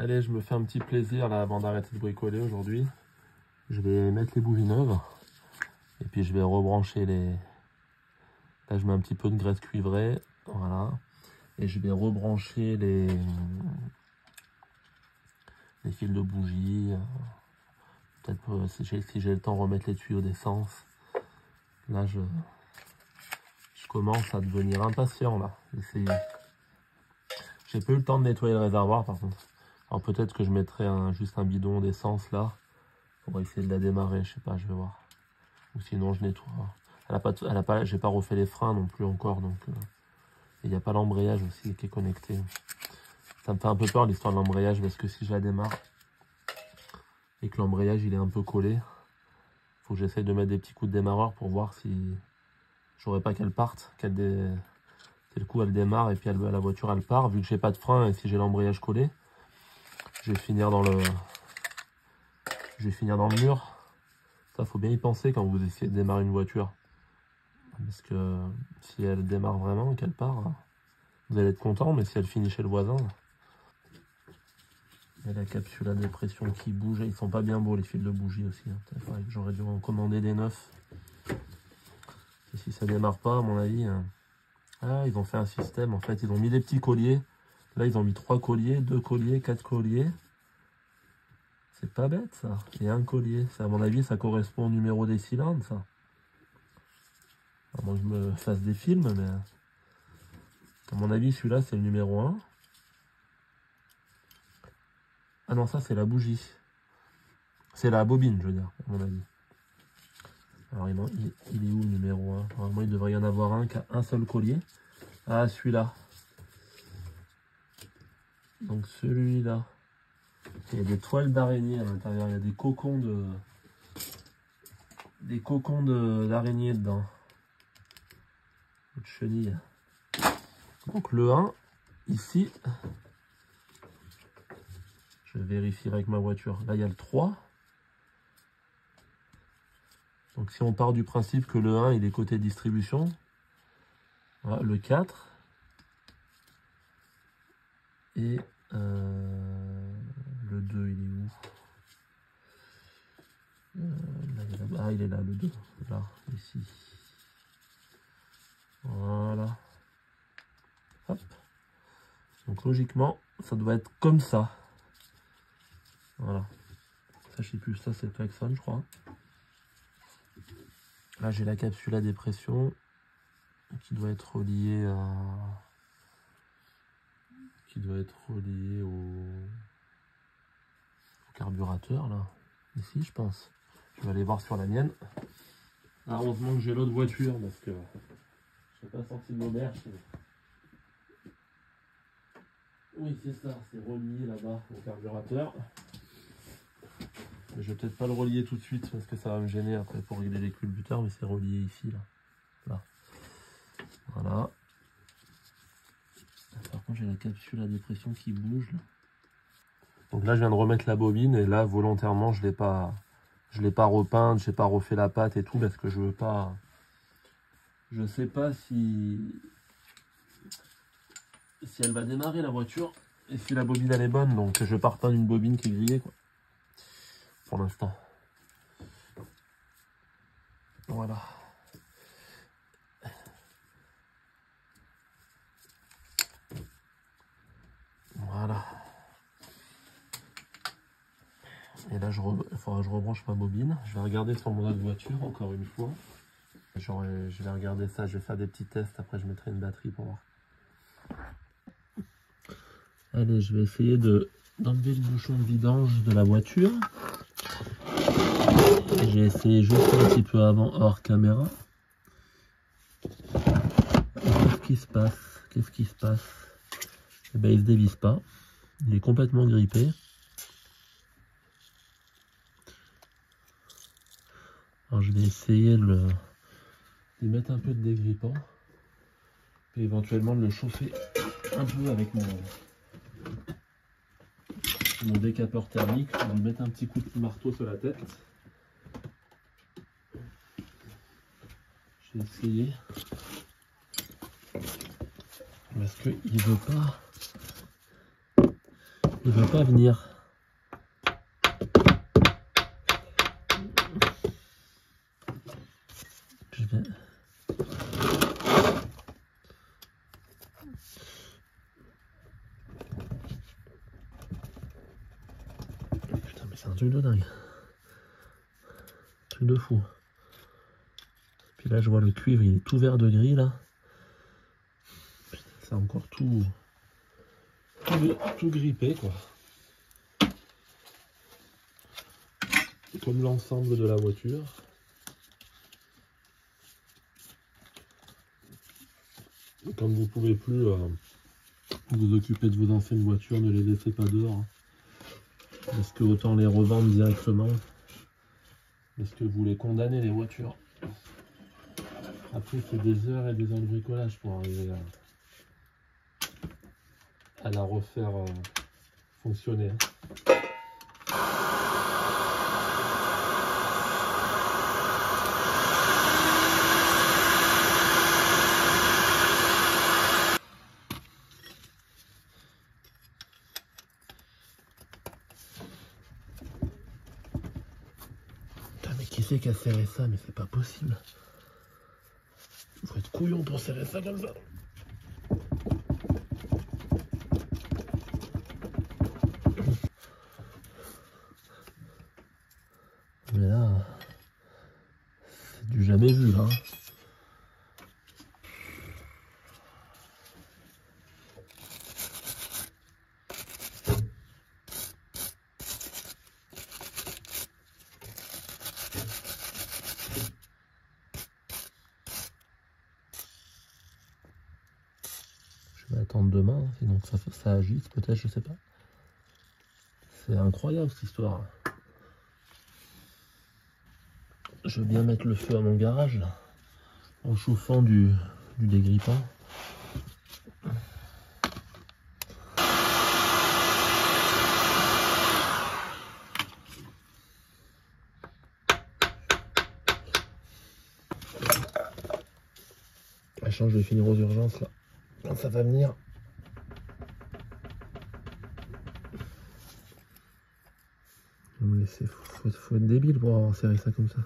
Allez, je me fais un petit plaisir là avant d'arrêter de bricoler aujourd'hui. Je vais mettre les bougies neuves. Et puis je vais rebrancher les... Là, je mets un petit peu de graisse cuivrée. Voilà. Et je vais rebrancher les fils de bougie. Peut-être si j'ai le temps, remettre les tuyaux d'essence. Là, je commence à devenir impatient là. J'ai pas eu le temps de nettoyer le réservoir par contre. Alors peut-être que je mettrai juste un bidon d'essence là pour essayer de la démarrer, je sais pas, je vais voir. Ou sinon je nettoie. J'ai pas refait les freins non plus encore, donc il n'y a pas l'embrayage aussi qui est connecté. Ça me fait un peu peur l'histoire de l'embrayage parce que si je la démarre et que l'embrayage il est un peu collé, faut que j'essaye de mettre des petits coups de démarreur pour voir si j'aurais pas qu'elle parte, le coup elle démarre et puis la voiture elle part. Vu que j'ai pas de frein et si j'ai l'embrayage collé, je vais finir dans le mur. Ça, faut bien y penser quand vous essayez de démarrer une voiture. Parce que si elle démarre vraiment et qu'elle part, vous allez être content, mais si elle finit chez le voisin... Il y a la capsule à dépression qui bouge. Ils sont pas bien beaux les fils de bougie aussi. J'aurais dû en commander des neufs. Et si ça démarre pas, à mon avis... Ah, ils ont fait un système. En fait, ils ont mis des petits colliers. Là, ils ont mis 3 colliers, 2 colliers, 4 colliers. C'est pas bête, ça. Et un collier. À mon avis, ça correspond au numéro des cylindres, ça. À moins que je me fasse des films, mais... À mon avis, celui-là, c'est le numéro 1. Ah non, ça, c'est la bougie. C'est la bobine, je veux dire, à mon avis. Alors, il est où, le numéro 1? Normalement, il devrait y en avoir un qui a un seul collier. Ah, celui-là. Donc, celui-là. Il y a des toiles d'araignée à l'intérieur. Il y a des cocons d'araignée dedans. De chenilles. Donc, le 1, ici... Je vérifierai avec ma voiture. Là, il y a le 3. Donc, si on part du principe que le 1, il est côté distribution. Voilà, le 4. Et le 2, il est où? Là, il est là, le 2. Là, ici. Voilà. Hop. Donc, logiquement, ça doit être comme ça. Voilà. Ça, je sais plus. Ça, c'est le klaxon, je crois. Là, j'ai la capsule à dépression qui doit être reliée au carburateur, là. Ici, je pense. Je vais aller voir sur la mienne. Ah, heureusement que j'ai l'autre voiture parce que je n'ai pas sorti de l'auberge. Oui, c'est ça. C'est relié là-bas au carburateur. Mais je vais peut-être pas le relier tout de suite parce que ça va me gêner après pour régler les culbuteurs, mais c'est relié ici, là. Là. Voilà. Par contre, j'ai la capsule à dépression qui bouge, là. Donc là, je viens de remettre la bobine et là, volontairement, je l'ai pas repeinte, j'ai pas refait la pâte et tout parce que je veux pas. Je sais pas si elle va démarrer la voiture et si la bobine elle est bonne, donc je vais pas repeindre une bobine qui est grillée, quoi. Pour l'instant. Voilà. Voilà. Et là, il faudra que je rebranche ma bobine. Je vais regarder sur mon autre voiture, encore une fois. Je vais regarder ça, je vais faire des petits tests. Après, je mettrai une batterie pour voir. Allez, je vais essayer d'enlever le bouchon de vidange de la voiture. J'ai essayé juste un petit peu avant, hors caméra. Qu'est-ce qui se passe? Qu'est-ce qui se passe? Eh ben, il se dévisse pas. Il est complètement grippé. Alors je vais essayer de mettre un peu de dégrippant. Puis éventuellement de le chauffer un peu avec mon décapeur thermique. Je vais lui mettre un petit coup de marteau sur la tête. Je vais essayer. Parce qu'il ne veut pas. Il veut pas venir. Je vais... Putain, mais c'est un truc de dingue. Un truc de fou. Puis là, je vois le cuivre, il est tout vert de gris, là. C'est encore tout grippé, quoi. Comme l'ensemble de la voiture. Comme vous pouvez plus vous occuper de vos anciennes voitures, ne les laissez pas dehors. Hein. Parce que autant les revendre directement. Parce que vous les condamnez, les voitures. Après, c'est des heures et des heures de bricolage pour arriver à la refaire fonctionner. Putain, mais qui c'est qui a serré ça? Mais c'est pas possible. Il faut être couillon pour serrer ça comme ça. Mais là, c'est du jamais vu, là. Je vais attendre demain, sinon ça agite, peut-être, je sais pas. C'est incroyable cette histoire. Je veux bien mettre le feu à mon garage, là, en chauffant du dégrippant. La chance, je vais finir aux urgences, là. Quand ça va venir. Mais faut être débile pour avoir serré ça comme ça.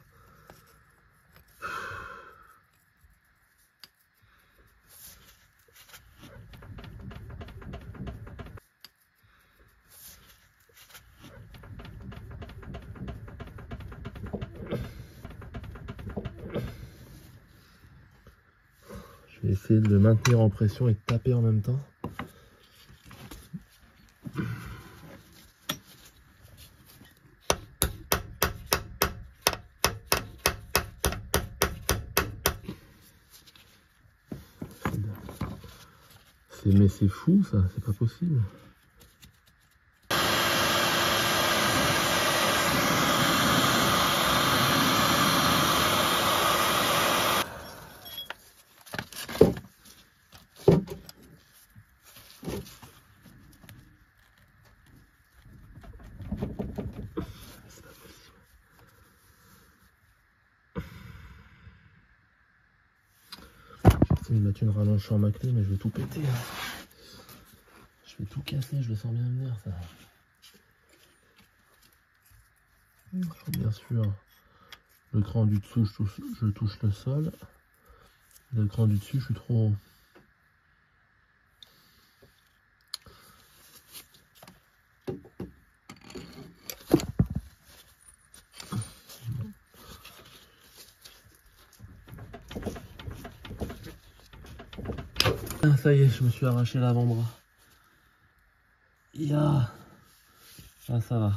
Je vais essayer de le maintenir en pression et de taper en même temps. Mais c'est fou ça, c'est pas possible. Je vais mettre une rallonge sur ma clé, mais je vais tout péter. Je vais tout casser, je le sens bien venir ça. Bien sûr, le cran du dessous, je touche le sol. Le cran du dessus, je suis trop haut. Ah, ça y est, je me suis arraché l'avant-bras. Ah, ça va.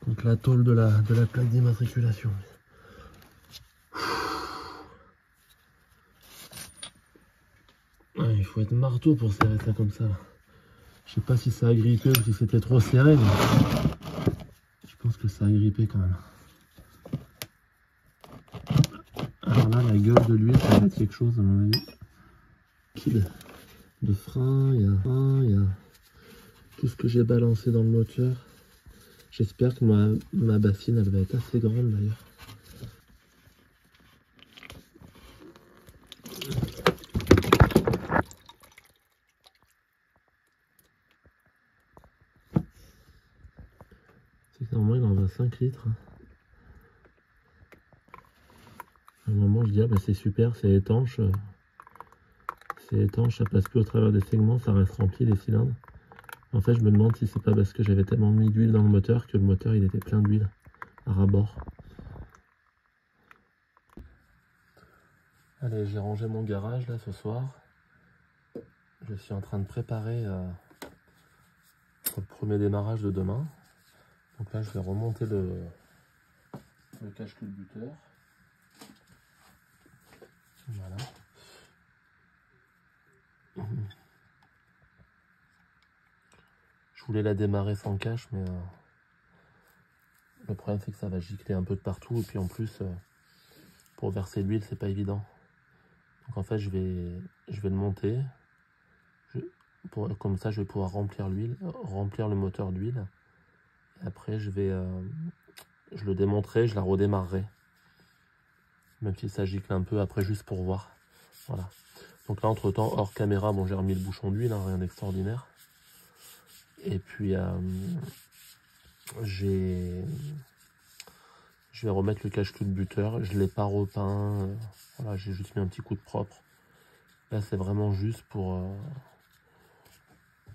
Donc la tôle de la plaque d'immatriculation. Il faut être marteau pour serrer ça comme ça. Je sais pas si ça a grippé ou si c'était trop serré, mais je pense que ça a grippé quand même. Alors là, la gueule de l'huile, ça va être quelque chose à mon avis. De frein, il y a tout ce que j'ai balancé dans le moteur. J'espère que ma bassine, elle va être assez grande d'ailleurs. Normalement, il en va 5 litres. À un moment, je dis, ah bah c'est super, c'est étanche. C'est étanche, ça passe plus au travers des segments, ça reste rempli les cylindres. En fait, je me demande si c'est pas parce que j'avais tellement mis d'huile dans le moteur que le moteur il était plein d'huile à ras-bord. Allez, j'ai rangé mon garage là ce soir. Je suis en train de préparer pour le premier démarrage de demain. Donc là, je vais remonter le cache-culbuteur. Voilà. Je voulais la démarrer sans cache, mais le problème c'est que ça va gicler un peu de partout. Et puis en plus, pour verser l'huile, c'est pas évident. Donc en fait, je vais le monter. Comme ça, je vais pouvoir remplir le moteur d'huile. Après, je le démonterai, je la redémarrerai. Même si ça gicle un peu, après juste pour voir. Voilà. Donc là, entre temps, hors caméra, bon, j'ai remis le bouchon d'huile, hein, rien d'extraordinaire. Et puis, je vais remettre le cache-culbuteur. Je ne l'ai pas repeint. Voilà, j'ai juste mis un petit coup de propre. Là, c'est vraiment juste pour...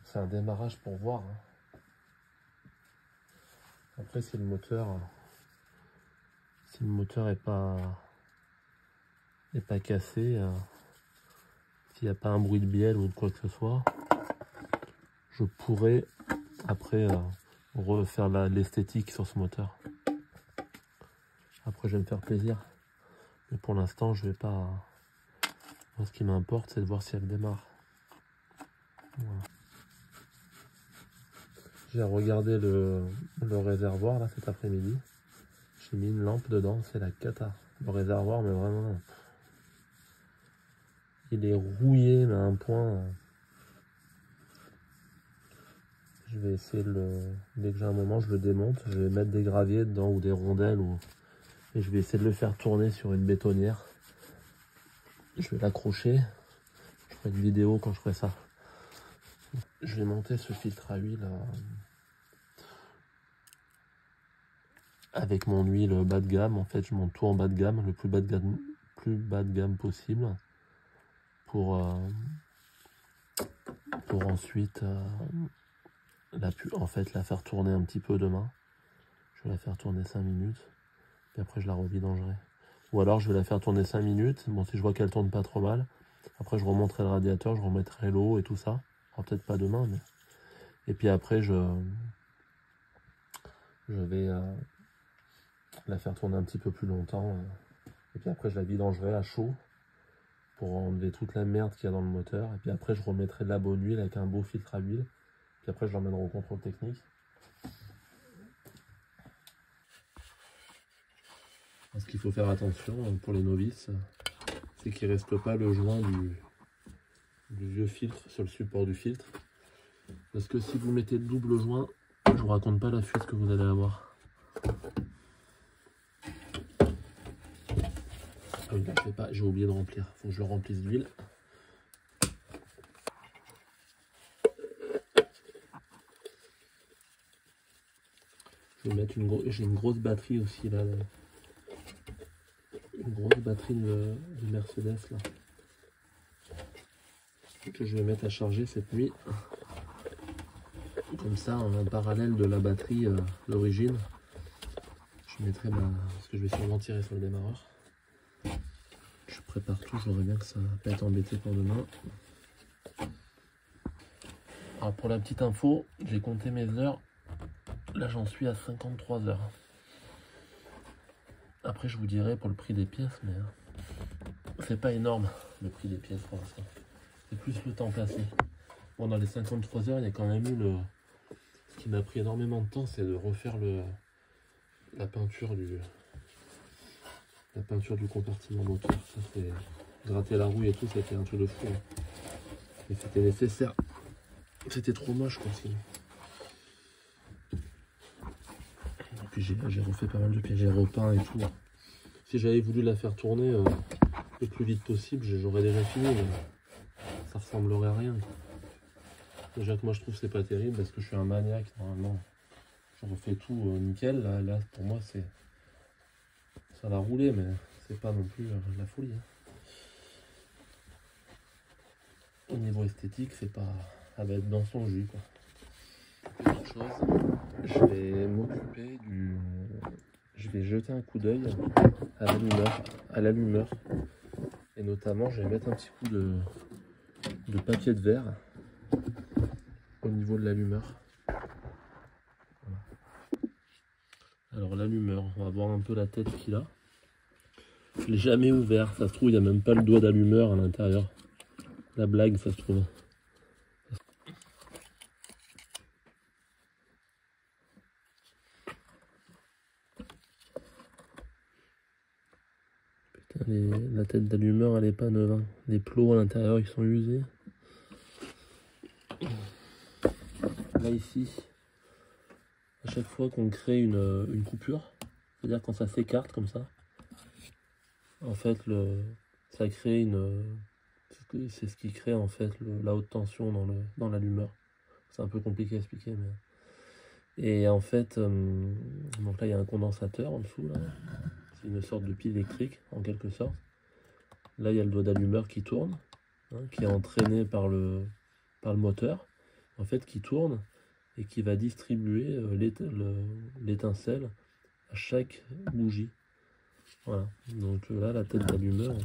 c'est un démarrage pour voir. Hein. Après, si le moteur est pas cassé, s'il n'y a pas un bruit de bielle ou de quoi que ce soit, je pourrais après refaire l'esthétique sur ce moteur. Après, je vais me faire plaisir. Mais pour l'instant, je vais pas... Moi, ce qui m'importe, c'est de voir si elle démarre. Voilà. J'ai regardé le réservoir là cet après-midi. J'ai mis une lampe dedans, c'est la cata. Le réservoir, mais vraiment... Il est rouillé, mais à un point... Je vais essayer dès que j'ai un moment, je le démonte. Je vais mettre des graviers dedans ou des rondelles. Et je vais essayer de le faire tourner sur une bétonnière. Je vais l'accrocher. Je ferai une vidéo quand je ferai ça. Je vais monter ce filtre à huile avec mon huile bas de gamme. En fait, je monte tout en bas de gamme, le plus bas de gamme possible. Pour ensuite la faire tourner un petit peu demain. Je vais la faire tourner 5 minutes. Puis après, je la revidangerai. Ou alors, je vais la faire tourner 5 minutes. Bon, si je vois qu'elle tourne pas trop mal. Après, je remonterai le radiateur, je remettrai l'eau et tout ça. Alors, peut-être pas demain, mais... Et puis après, je vais la faire tourner un petit peu plus longtemps. Et puis après, je la vidangerai à chaud pour enlever toute la merde qu'il y a dans le moteur. Et puis après, je remettrai de la bonne huile avec un beau filtre à huile. Puis après, je l'emmènerai au contrôle technique. Ce qu'il faut faire attention pour les novices, c'est qu'il ne reste pas le joint du vieux filtre sur le support du filtre. Parce que si vous mettez le double joint, je vous raconte pas la fuite que vous allez avoir. Ah oui, je sais pas, j'ai oublié de remplir. Faut que je le remplisse d'huile. Je vais mettre j'ai une grosse batterie aussi là. Une grosse batterie de Mercedes là. Que je vais mettre à charger cette nuit. Comme ça, en parallèle de la batterie d'origine, je mettrai parce que je vais sûrement tirer sur le démarreur. Je prépare tout, j'aurais bien que ça va pas être embêté pour demain. Alors pour la petite info, j'ai compté mes heures. Là j'en suis à 53 heures. Après je vous dirai pour le prix des pièces, mais c'est pas énorme le prix des pièces pour l'instant. C'est plus le temps passé. Bon, dans les 53 heures, il y a quand même eu ce qui m'a pris énormément de temps, c'est de refaire la peinture du compartiment moteur. Ça fait gratter la rouille et tout, c'était un truc de fou. Hein. Mais c'était nécessaire. C'était trop moche quoi. Et puis j'ai refait pas mal de pièces, j'ai repeint et tout. Si j'avais voulu la faire tourner le plus vite possible, j'aurais déjà fini, mais ça ressemblerait à rien. Déjà que moi je trouve que c'est pas terrible parce que je suis un maniaque normalement. je refais tout nickel. Là, pour moi, ça va rouler, mais c'est pas non plus la folie. Hein. Au niveau esthétique, c'est pas à mettre dans son jus, quoi. Autre chose, je vais m'occuper du... Je vais jeter un coup d'œil à l'allumeur. Et notamment, je vais mettre un petit coup de papier de verre au niveau de l'allumeur. Voilà. Alors l'allumeur, on va voir un peu la tête qu'il a. Je l'ai jamais ouvert, ça se trouve, il n'y a même pas le doigt d'allumeur à l'intérieur. La blague, ça se trouve. La tête d'allumeur, elle est pas neuve. Hein. Les plots à l'intérieur, ils sont usés. Là, ici, à chaque fois qu'on crée une coupure, c'est-à-dire quand ça s'écarte comme ça, en fait, ça crée c'est ce qui crée en fait la haute tension dans l'allumeur. C'est un peu compliqué à expliquer, mais... Et en fait, donc là, il y a un condensateur en dessous, là. C'est une sorte de pile électrique, en quelque sorte. Là, il y a le doigt d'allumeur qui tourne, hein, qui est entraîné par le moteur, en fait, qui tourne et qui va distribuer l'étincelle à chaque bougie. Voilà. Donc là, la tête d'allumeur,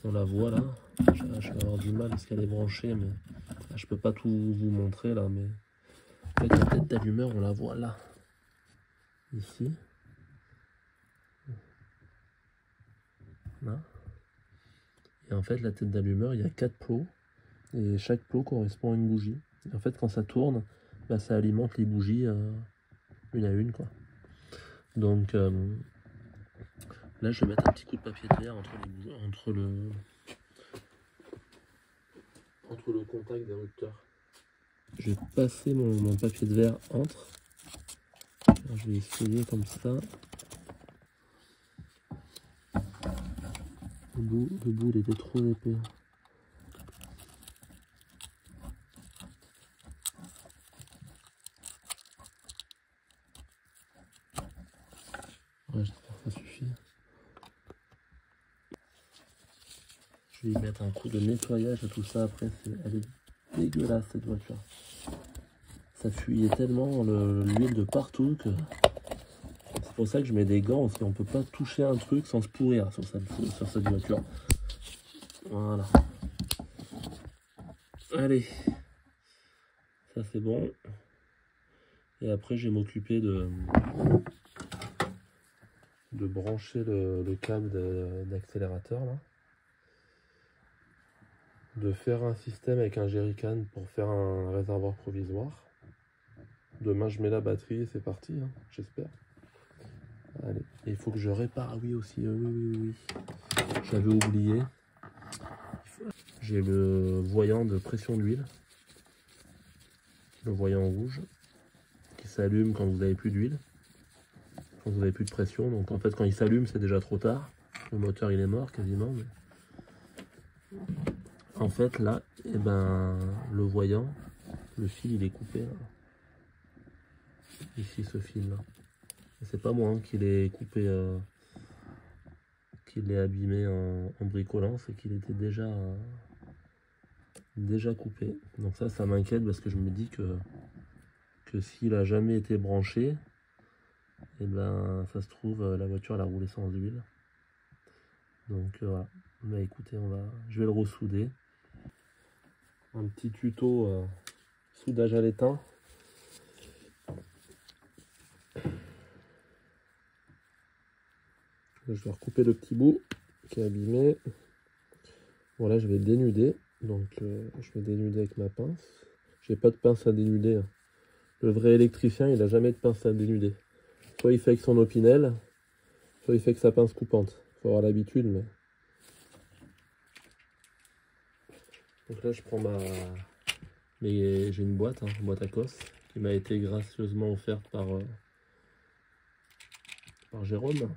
on la voit là. Je vais avoir du mal parce qu'elle est branchée, mais là, je peux pas tout vous montrer là, mais en fait, la tête d'allumeur, on la voit là, ici. Là. Et en fait, la tête d'allumeur, il y a 4 plots. Et chaque plot correspond à une bougie. Et en fait, quand ça tourne, bah, ça alimente les bougies une à une, quoi. Donc là, je vais mettre un petit coup de papier de verre entre le contact des rupteurs. Je vais passer mon papier de verre entre. Alors, je vais essayer comme ça. Le bout, il était trop épais. Ouais, j'espère que ça suffit. Je vais y mettre un coup de nettoyage à tout ça après. Elle est dégueulasse cette voiture. Ça fuyait tellement l'huile de partout que... C'est pour ça que je mets des gants, parce qu'on peut pas toucher un truc sans se pourrir sur cette voiture. Voilà. Allez. Ça c'est bon. Et après je vais m'occuper de brancher le câble d'accélérateur là. De faire un système avec un jerrycan pour faire un réservoir provisoire. Demain je mets la batterie et c'est parti, hein, j'espère. Allez, et il faut que je répare, oui aussi, oui. J'avais oublié. J'ai le voyant de pression d'huile. Le voyant rouge qui s'allume quand vous n'avez plus d'huile. Quand vous n'avez plus de pression. Donc en fait quand il s'allume c'est déjà trop tard. Le moteur il est mort quasiment. Mais... En fait là, eh ben, le voyant, le fil il est coupé. Là. Ici ce fil là. C'est pas moi hein, qui l'ai coupé, qui l'ai abîmé en bricolant, c'est qu'il était déjà coupé. Donc ça m'inquiète parce que je me dis que s'il a jamais été branché, et ben ça se trouve la voiture elle a roulé sans huile. Donc voilà. Mais écoutez, je vais le ressouder. Un petit tuto soudage à l'étain. Je vais recouper le petit bout qui est abîmé. Voilà, je vais dénuder. Donc je vais dénuder avec ma pince. J'ai pas de pince à dénuder. Hein. Le vrai électricien, il a jamais de pince à dénuder. Soit il fait avec son opinel, soit il fait avec sa pince coupante. Faut avoir l'habitude, mais... Donc là, je prends j'ai une boîte, hein, une boîte à cosse, qui m'a été gracieusement offerte par Jérôme,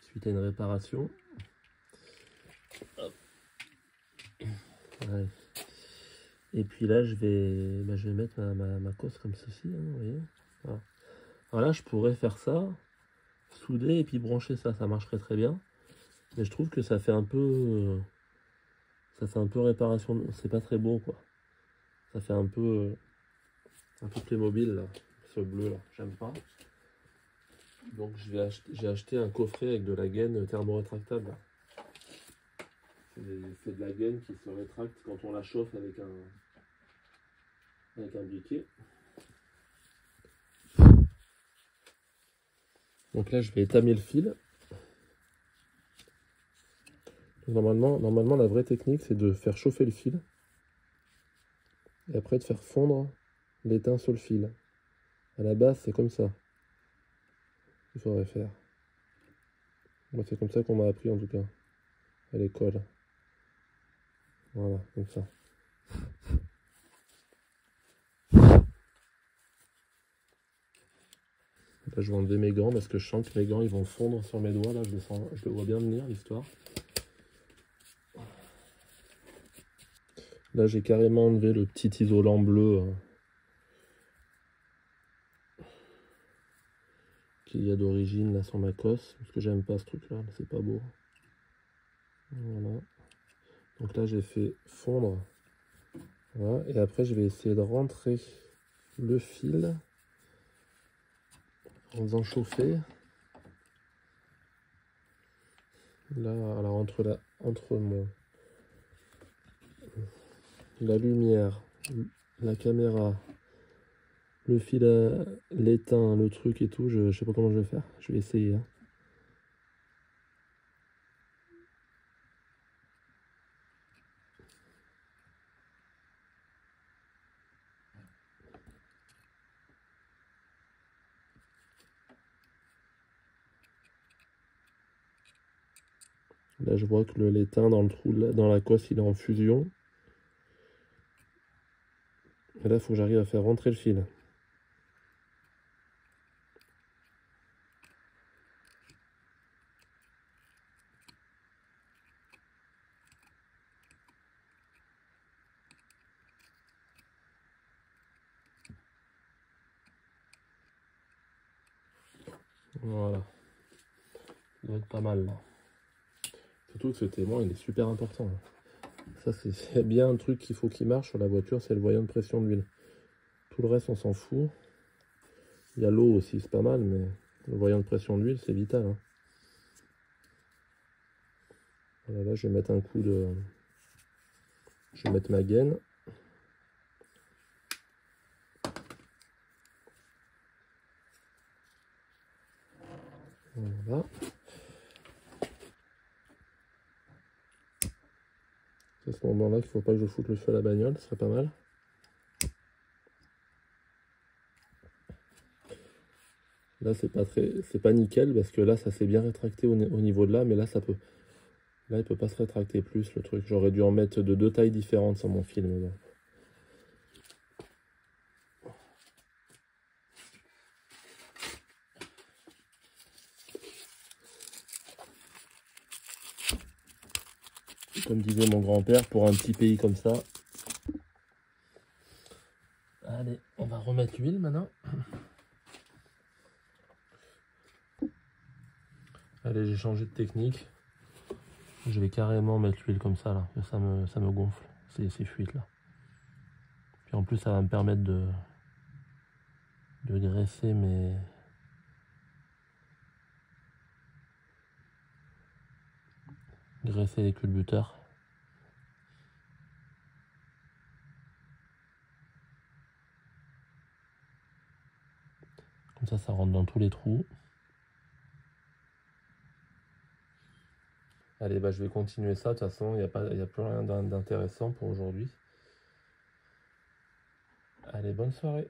suite à une réparation. Hop. Ouais. Et puis là, je vais mettre ma cosse comme ceci, hein, vous voyez. Voilà. Alors là, je pourrais faire ça, souder et puis brancher ça, ça marcherait très bien. Mais je trouve que ça fait un peu réparation, c'est pas très beau quoi. Ça fait un peu Playmobil là, ce bleu là, j'aime pas. Donc j'ai acheté un coffret avec de la gaine thermorétractable. C'est de la gaine qui se rétracte quand on la chauffe avec un briquet. Donc là je vais étamer le fil. Normalement la vraie technique c'est de faire chauffer le fil et après de faire fondre l'étain sur le fil. À la base c'est comme ça qu'il faudrait faire. Moi c'est comme ça qu'on m'a appris en tout cas à l'école. Voilà, comme ça. Là, je vais enlever mes gants parce que je sens que mes gants ils vont fondre sur mes doigts. Là, je le vois bien venir l'histoire. Là, j'ai carrément enlevé le petit isolant bleu qu'il y a d'origine là sur ma cosse. Parce que j'aime pas ce truc-là, c'est pas beau. Voilà. Donc là, j'ai fait fondre. Voilà. Et après, je vais essayer de rentrer le fil en faisant chauffer. Là, alors entre la lumière, la caméra, le fil, l'étain, le truc et tout, je sais pas comment je vais faire. Je vais essayer. Hein. Là, je vois que l'étain dans le trou, dans la cosse, il est en fusion. Et là, il faut que j'arrive à faire rentrer le fil. Voilà. Ça doit être pas mal, là. Surtout que ce témoin, il est super important. Là. Ça, c'est bien un truc qu'il faut qu'il marche sur la voiture, c'est le voyant de pression d'huile. Tout le reste, on s'en fout. Il y a l'eau aussi, c'est pas mal, mais le voyant de pression d'huile, c'est vital. Hein. Voilà, là, je vais mettre un coup de... Je vais mettre ma gaine. Voilà. C'est à ce moment-là qu'il ne faut pas que je foute le feu à la bagnole, ce serait pas mal. Là, c'est pas nickel parce que là, ça s'est bien rétracté au niveau de là, mais là, là, il peut pas se rétracter plus le truc. J'aurais dû en mettre de 2 tailles différentes sur mon film. Bon. Comme disait mon grand-père, pour un petit pays comme ça. Allez, on va remettre l'huile maintenant. Allez, j'ai changé de technique. Je vais carrément mettre l'huile comme ça, là. Ça me gonfle, ces fuites, là. Puis en plus, ça va me permettre de graisser les culbuteurs. Comme ça rentre dans tous les trous. Allez, bah, je vais continuer ça. De toute façon, il n'y a plus rien d'intéressant pour aujourd'hui. Allez, bonne soirée.